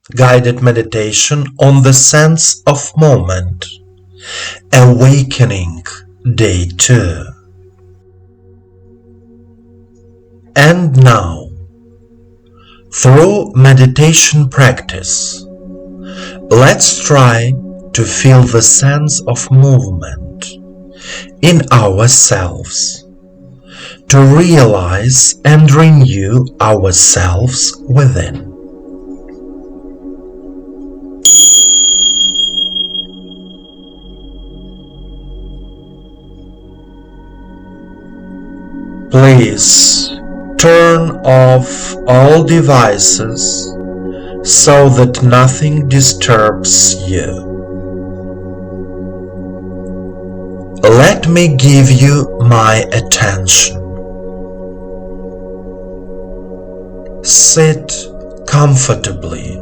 guided meditation on the sense of moment. Awakening, Day 2. And now, through meditation practice, let's try to feel the sense of movement in ourselves, to realize and renew ourselves within. Please turn off all devices so that nothing disturbs you. Let me give you my attention. Sit comfortably.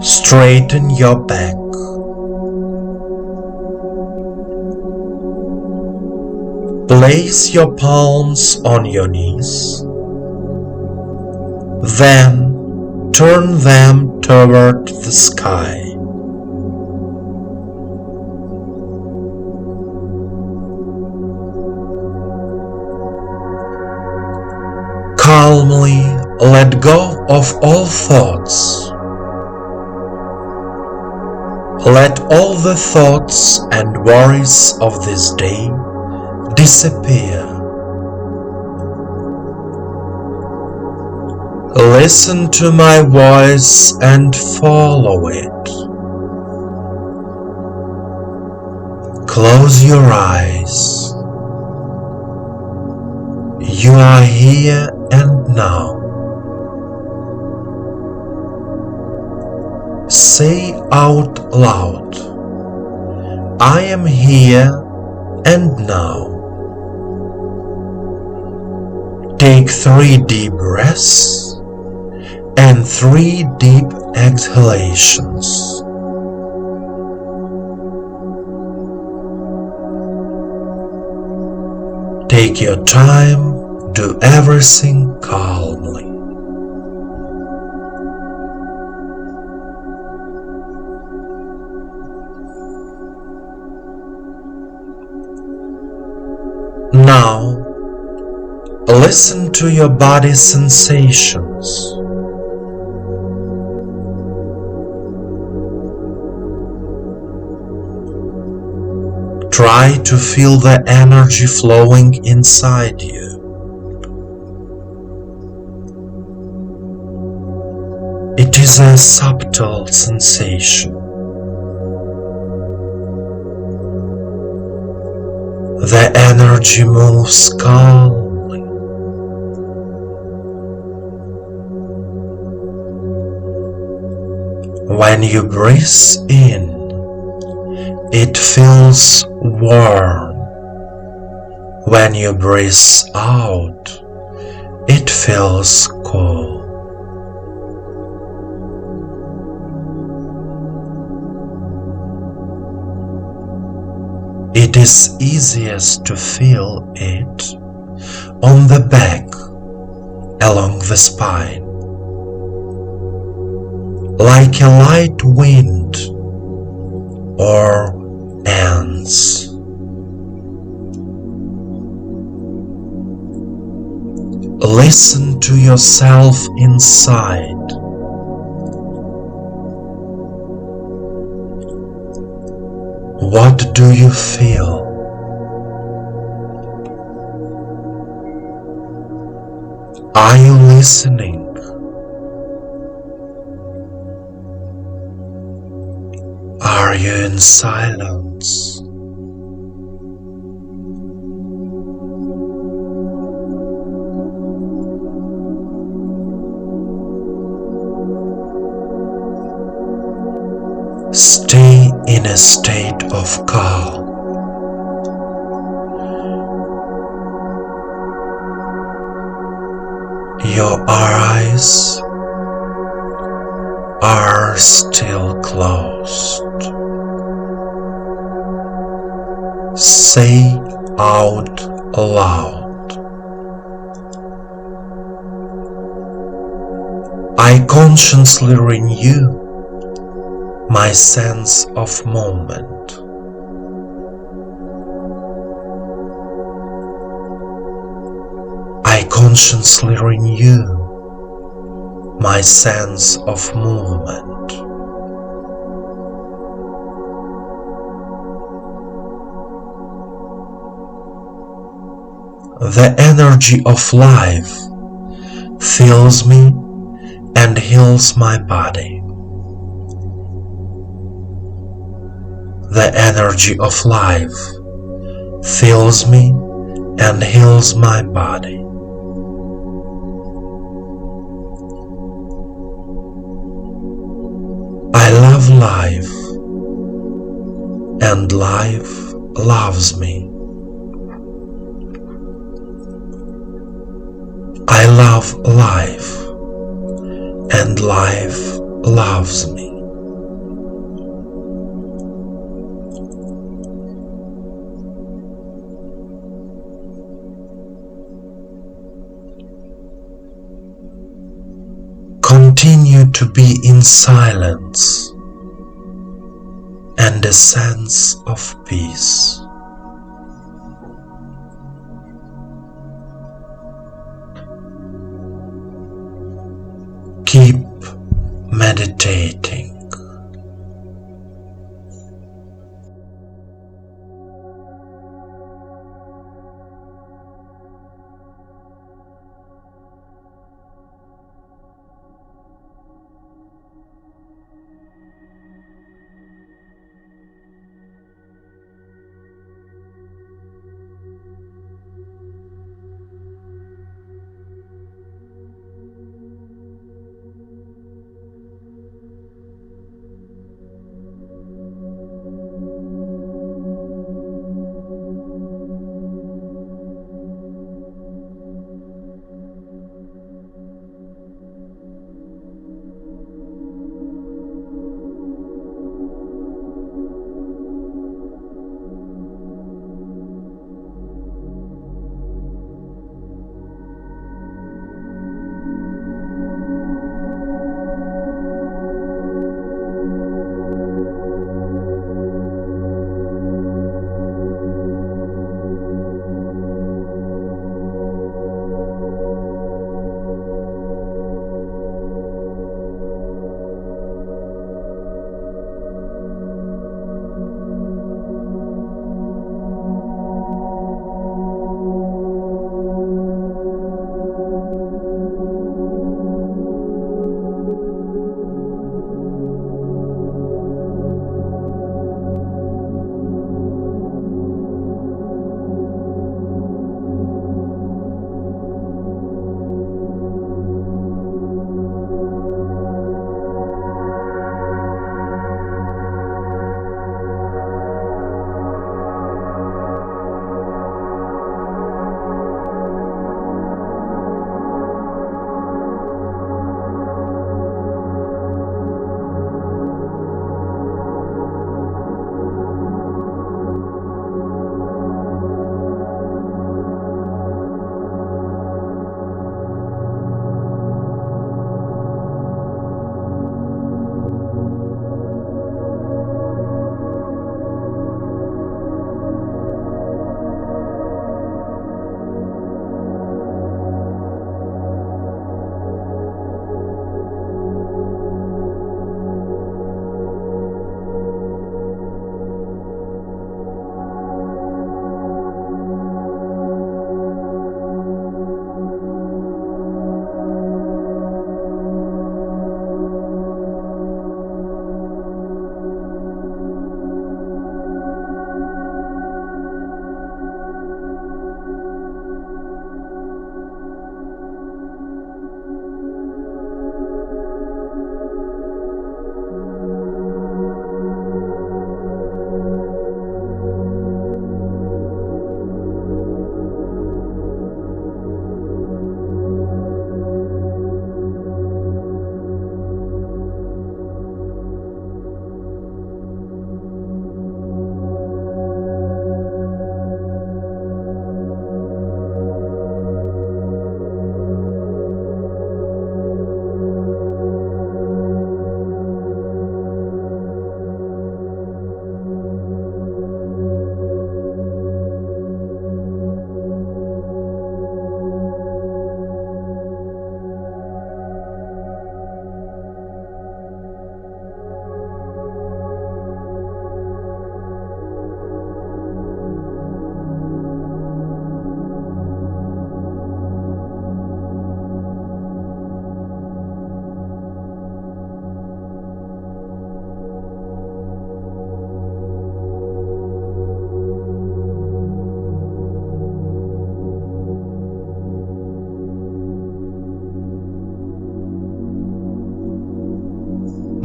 Straighten your back. Place your palms on your knees. Then turn them toward the sky. Calmly let go of all thoughts. Let all the thoughts and worries of this day disappear. Listen to my voice and follow it. Close your eyes. You are here and now. Say out loud, I am here and now. Take 3 deep breaths and 3 deep exhalations. Take your time, do everything calmly. Now, listen to your body's sensations. Try to feel the energy flowing inside you. It is a subtle sensation. The energy moves calmly. When you breathe in, it feels warm. When you breathe out, it feels cool. It is easiest to feel it on the back, along the spine, like a light wind or ants. Listen to yourself inside. What do you feel? Are you listening? Are you in silence? Stay in a state of calm. Your eyes are still closed. Say out loud, I consciously renew my sense of moment. I consciously renew my sense of movement. The energy of life fills me and heals my body. The energy of life fills me and heals my body. I love life, and life loves me. I love life, and life loves me. Continue to be in silence and a sense of peace. Keep meditating.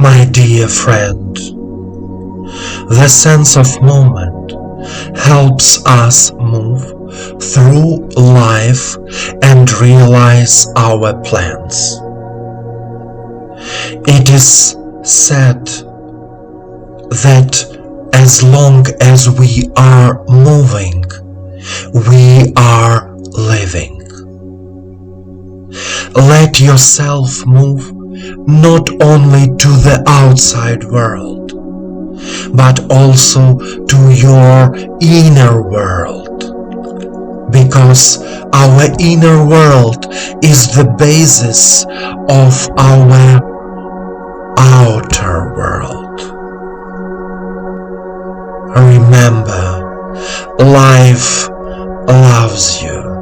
My dear friend, the sense of movement helps us move through life and realize our plans. It is said that as long as we are moving, we are living. Let yourself move not only to the outside world, but also to your inner world, because our inner world is the basis of our outer world. Remember, life loves you.